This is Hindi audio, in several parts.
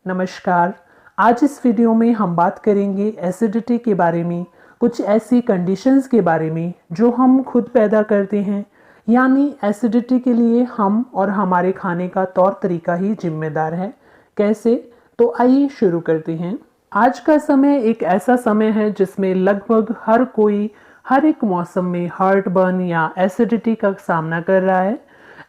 नमस्कार। आज इस वीडियो में हम बात करेंगे एसिडिटी के बारे में, कुछ ऐसी कंडीशंस के बारे में जो हम खुद पैदा करते हैं, यानी एसिडिटी के लिए हम और हमारे खाने का तौर तरीका ही जिम्मेदार है। कैसे? तो आइए शुरू करते हैं। आज का समय एक ऐसा समय है जिसमें लगभग हर कोई हर एक मौसम में हार्ट बर्न या एसिडिटी का सामना कर रहा है।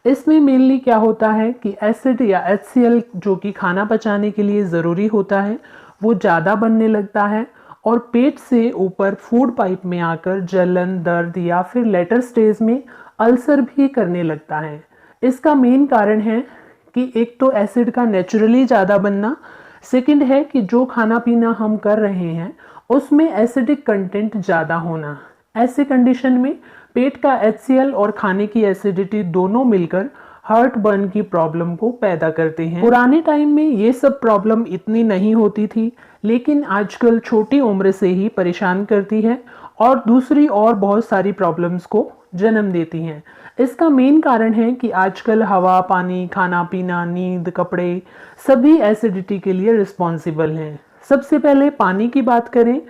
इसमें मेनली क्या होता है कि एसिड या HCl जो कि खाना पचाने के लिए ज़रूरी होता है वो ज़्यादा बनने लगता है और पेट से ऊपर फूड पाइप में आकर जलन, दर्द या फिर लेटर स्टेज में अल्सर भी करने लगता है। इसका मेन कारण है कि एक तो एसिड का नेचुरली ज़्यादा बनना, सेकंड है कि जो खाना पीना हम कर रहे हैं उसमें एसिडिक कंटेंट ज़्यादा होना। ऐसे कंडीशन में पेट का HCl और खाने की एसिडिटी दोनों मिलकर हार्ट बर्न की प्रॉब्लम को पैदा करते हैं। पुराने टाइम में ये सब प्रॉब्लम इतनी नहीं होती थी, लेकिन आजकल छोटी उम्र से ही परेशान करती है और दूसरी और बहुत सारी प्रॉब्लम्स को जन्म देती हैं। इसका मेन कारण है कि आजकल हवा, पानी, खाना पीना, नींद, कपड़े सभी एसिडिटी के लिए रिस्पॉन्सिबल हैं। सबसे पहले पानी की बात करें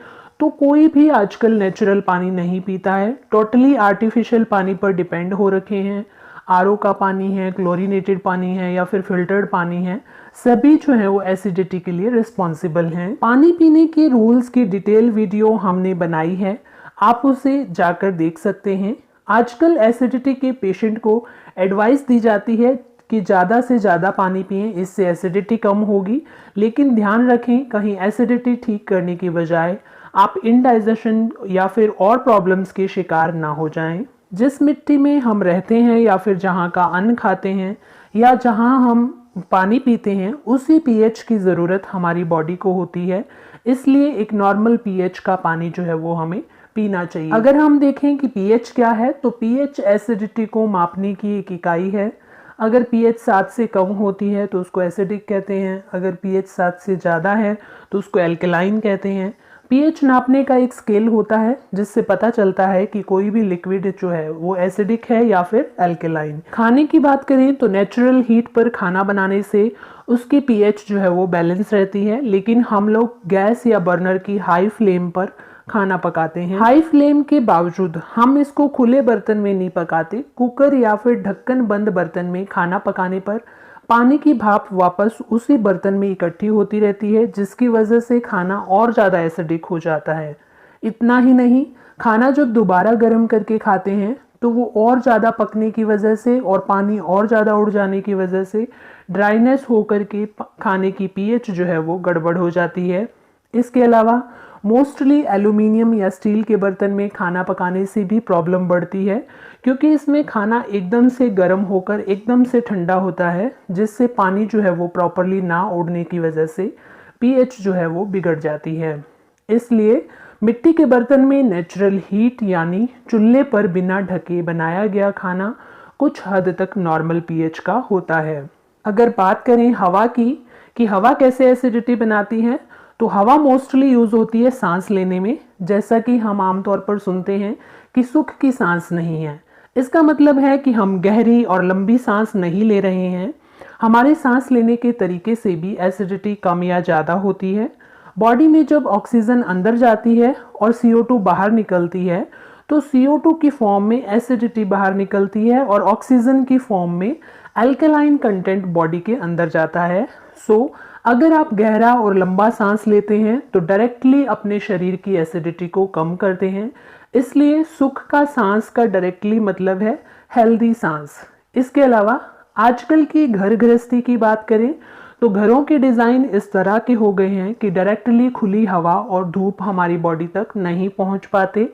तो कोई भी आजकल नेचुरल पानी नहीं पीता है, टोटली आर्टिफिशियल पानी पर डिपेंड हो रखे हैं। RO का पानी है, क्लोरीनेटेड पानी है या फिर फिल्टर्ड पानी है, सभी जो है वो एसिडिटी के लिए रिस्पॉन्सिबल हैं। पानी पीने के रूल्स की डिटेल वीडियो हमने बनाई है, आप उसे जाकर देख सकते हैं। आजकल एसिडिटी के पेशेंट को एडवाइस दी जाती है कि ज़्यादा से ज़्यादा पानी पिएं, इससे एसिडिटी कम होगी। लेकिन ध्यान रखें कहीं एसिडिटी ठीक करने की बजाय आप इंडाइजेशन या फिर और प्रॉब्लम्स के शिकार ना हो जाएं। जिस मिट्टी में हम रहते हैं या फिर जहाँ का अन्न खाते हैं या जहाँ हम पानी पीते हैं, उसी pH की ज़रूरत हमारी बॉडी को होती है। इसलिए एक नॉर्मल pH का पानी जो है वो हमें पीना चाहिए। अगर हम देखें कि pH क्या है, तो pH एसिडिटी को मापने की एक इकाई है। अगर pH 7 से कम होती है तो उसको एसिडिक कहते हैं, अगर pH 7 से ज़्यादा है तो उसको एल्कलाइन कहते हैं। pH नापने का एक स्केल होता है जिससे पता चलता है कि कोई भी लिक्विड जो है वो एसिडिक है या फिर एल्कलाइन। खाने की बात करें तो नेचुरल हीट पर खाना बनाने से उसकी pH जो है वो बैलेंस रहती है, लेकिन हम लोग गैस या बर्नर की हाई फ्लेम पर खाना पकाते हैं। हाई फ्लेम के बावजूद हम इसको खुले बर्तन में नहीं पकाते, कुकर या फिर ढक्कन बंद बर्तन में खाना पकाने पर पानी की भाप वापस उसी बर्तन में इकट्ठी होती रहती है, जिसकी वजह से खाना और ज़्यादा एसिडिक हो जाता है। इतना ही नहीं, खाना जब दोबारा गर्म करके खाते हैं तो वो और ज़्यादा पकने की वजह से और पानी और ज़्यादा उड़ जाने की वजह से ड्राइनेस होकर के खाने की pH जो है वो गड़बड़ हो जाती है। इसके अलावा मोस्टली एल्यूमिनियम या स्टील के बर्तन में खाना पकाने से भी प्रॉब्लम बढ़ती है, क्योंकि इसमें खाना एकदम से गर्म होकर एकदम से ठंडा होता है, जिससे पानी जो है वो प्रॉपरली ना उड़ने की वजह से pH जो है वो बिगड़ जाती है। इसलिए मिट्टी के बर्तन में नेचुरल हीट यानी चूल्हे पर बिना ढके बनाया गया खाना कुछ हद तक नॉर्मल pH का होता है। अगर बात करें हवा की कि हवा कैसे एसिडिटी बनाती है, तो हवा मोस्टली यूज़ होती है सांस लेने में। जैसा कि हम आमतौर पर सुनते हैं कि सुख की सांस नहीं है, इसका मतलब है कि हम गहरी और लंबी सांस नहीं ले रहे हैं। हमारे सांस लेने के तरीके से भी एसिडिटी कम या ज़्यादा होती है। बॉडी में जब ऑक्सीजन अंदर जाती है और CO2 बाहर निकलती है, तो CO2 की फॉर्म में एसिडिटी बाहर निकलती है और ऑक्सीजन की फॉर्म में अल्कलाइन कंटेंट बॉडी के अंदर जाता है। सो अगर आप गहरा और लंबा सांस लेते हैं तो डायरेक्टली अपने शरीर की एसिडिटी को कम करते हैं। इसलिए सुख का सांस का डायरेक्टली मतलब है हेल्दी सांस। इसके अलावा आजकल की घर गृहस्थी की बात करें तो घरों के डिज़ाइन इस तरह के हो गए हैं कि डायरेक्टली खुली हवा और धूप हमारी बॉडी तक नहीं पहुंच पाते।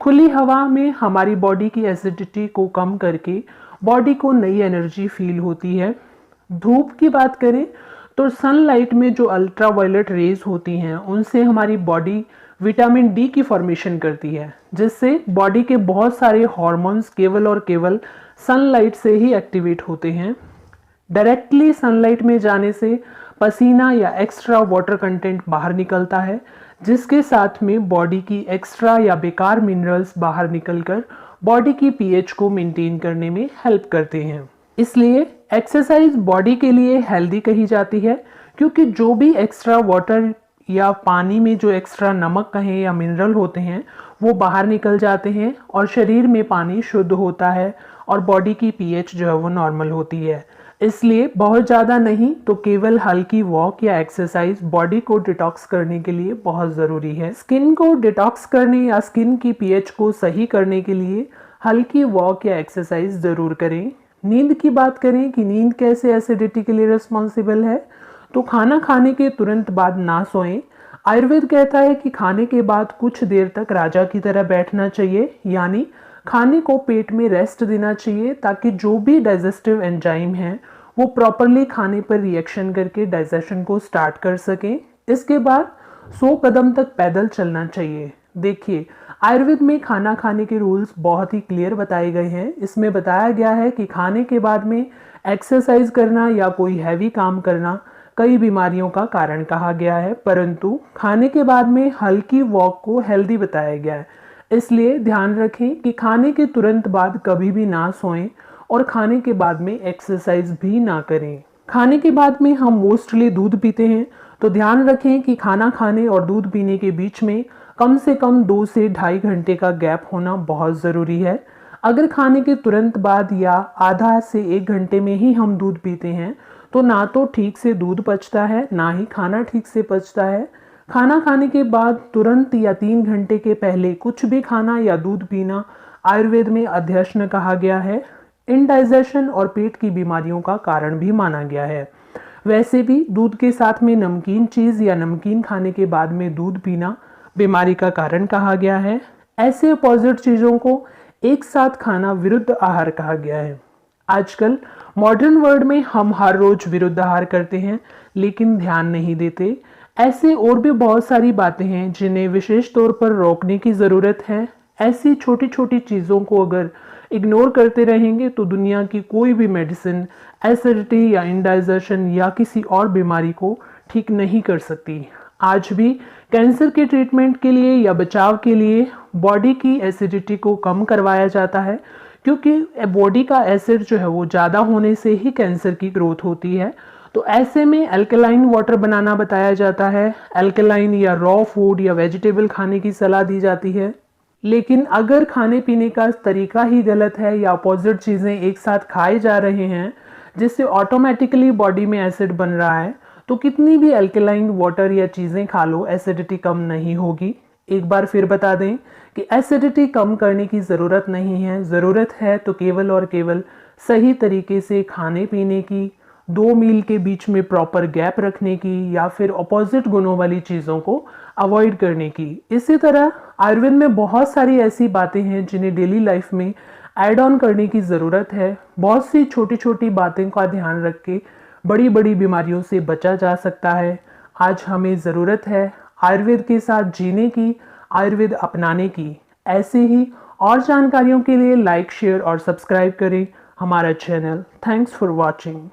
खुली हवा में हमारी बॉडी की एसिडिटी को कम करके बॉडी को नई एनर्जी फील होती है। धूप की बात करें तो सनलाइट में जो अल्ट्रावायलेट रेज होती हैं उनसे हमारी बॉडी विटामिन D की फॉर्मेशन करती है, जिससे बॉडी के बहुत सारे हार्मोन्स केवल और केवल सनलाइट से ही एक्टिवेट होते हैं। डायरेक्टली सनलाइट में जाने से पसीना या एक्स्ट्रा वाटर कंटेंट बाहर निकलता है, जिसके साथ में बॉडी की एक्स्ट्रा या बेकार मिनरल्स बाहर निकलकर बॉडी की pH को मेंटेन करने में हेल्प करते हैं। इसलिए एक्सरसाइज बॉडी के लिए हेल्दी कही जाती है, क्योंकि जो भी एक्स्ट्रा वाटर या पानी में जो एक्स्ट्रा नमक कहें या मिनरल होते हैं वो बाहर निकल जाते हैं और शरीर में पानी शुद्ध होता है और बॉडी की पीएच जो है वो नॉर्मल होती है। इसलिए बहुत ज़्यादा नहीं तो केवल हल्की वॉक या एक्सरसाइज बॉडी को डिटॉक्स करने के लिए बहुत ज़रूरी है। स्किन को डिटॉक्स करने या स्किन की पीएच को सही करने के लिए हल्की वॉक या एक्सरसाइज ज़रूर करें। नींद की बात करें कि नींद कैसे एसिडिटी के लिए रिस्पॉन्सिबल है, तो खाना खाने के तुरंत बाद ना सोएं। आयुर्वेद कहता है कि खाने के बाद कुछ देर तक राजा की तरह बैठना चाहिए, यानी खाने को पेट में रेस्ट देना चाहिए ताकि जो भी डाइजेस्टिव एंजाइम हैं वो प्रॉपरली खाने पर रिएक्शन करके डाइजेशन को स्टार्ट कर सकें। इसके बाद 100 कदम तक पैदल चलना चाहिए। देखिए, आयुर्वेद में खाना खाने के रूल्स बहुत ही क्लियर बताए गए हैं। इसमें बताया गया है कि खाने के बाद में एक्सरसाइज करना या कोई हैवी काम करना कई बीमारियों का कारण कहा गया है, परंतु खाने के बाद में हल्की वॉक को हेल्दी बताया गया है। इसलिए ध्यान रखें कि खाने के तुरंत बाद कभी भी ना सोएं और खाने के बाद में एक्सरसाइज भी ना करें। खाने के बाद में हम मोस्टली दूध पीते हैं, तो ध्यान रखें कि खाना खाने और दूध पीने के बीच में कम से कम 2 से ढाई घंटे का गैप होना बहुत ज़रूरी है। अगर खाने के तुरंत बाद या आधा से 1 घंटे में ही हम दूध पीते हैं तो ना तो ठीक से दूध पचता है, ना ही खाना ठीक से पचता है। खाना खाने के बाद तुरंत या 3 घंटे के पहले कुछ भी खाना या दूध पीना आयुर्वेद में अध्यशन कहा गया है। इंडाइजेशन और पेट की बीमारियों का कारण भी माना गया है। वैसे भी दूध के साथ में नमकीन चीज़ या नमकीन खाने के बाद में दूध पीना बीमारी का कारण कहा गया है। ऐसे अपोजिट चीज़ों को एक साथ खाना विरुद्ध आहार कहा गया है। आजकल मॉडर्न वर्ल्ड में हम हर रोज विरुद्ध आहार करते हैं लेकिन ध्यान नहीं देते। ऐसे और भी बहुत सारी बातें हैं जिन्हें विशेष तौर पर रोकने की ज़रूरत है। ऐसी छोटी छोटी चीज़ों को अगर इग्नोर करते रहेंगे तो दुनिया की कोई भी मेडिसिन एसिडिटी या इंडाइजेशन या किसी और बीमारी को ठीक नहीं कर सकती। आज भी कैंसर के ट्रीटमेंट के लिए या बचाव के लिए बॉडी की एसिडिटी को कम करवाया जाता है, क्योंकि बॉडी का एसिड जो है वो ज़्यादा होने से ही कैंसर की ग्रोथ होती है। तो ऐसे में अल्कलाइन वाटर बनाना बताया जाता है। अल्कलाइन या रॉ फूड या वेजिटेबल खाने की सलाह दी जाती है। लेकिन अगर खाने पीने का तरीका ही गलत है या अपोजिट चीज़ें एक साथ खाए जा रहे हैं जिससे ऑटोमेटिकली बॉडी में एसिड बन रहा है, तो कितनी भी अल्कलाइन वाटर या चीज़ें खा लो एसिडिटी कम नहीं होगी। एक बार फिर बता दें कि एसिडिटी कम करने की ज़रूरत नहीं है। ज़रूरत है तो केवल और केवल सही तरीके से खाने पीने की, 2 मील के बीच में प्रॉपर गैप रखने की या फिर अपोजिट गुणों वाली चीज़ों को अवॉइड करने की। इसी तरह आयुर्वेद में बहुत सारी ऐसी बातें हैं जिन्हें डेली लाइफ में ऐड ऑन करने की ज़रूरत है। बहुत सी छोटी छोटी बातें का ध्यान रख के बड़ी बड़ी बीमारियों से बचा जा सकता है। आज हमें ज़रूरत है आयुर्वेद के साथ जीने की, आयुर्वेद अपनाने की। ऐसे ही और जानकारियों के लिए लाइक, शेयर और सब्सक्राइब करें हमारा चैनल। Thanks for watching.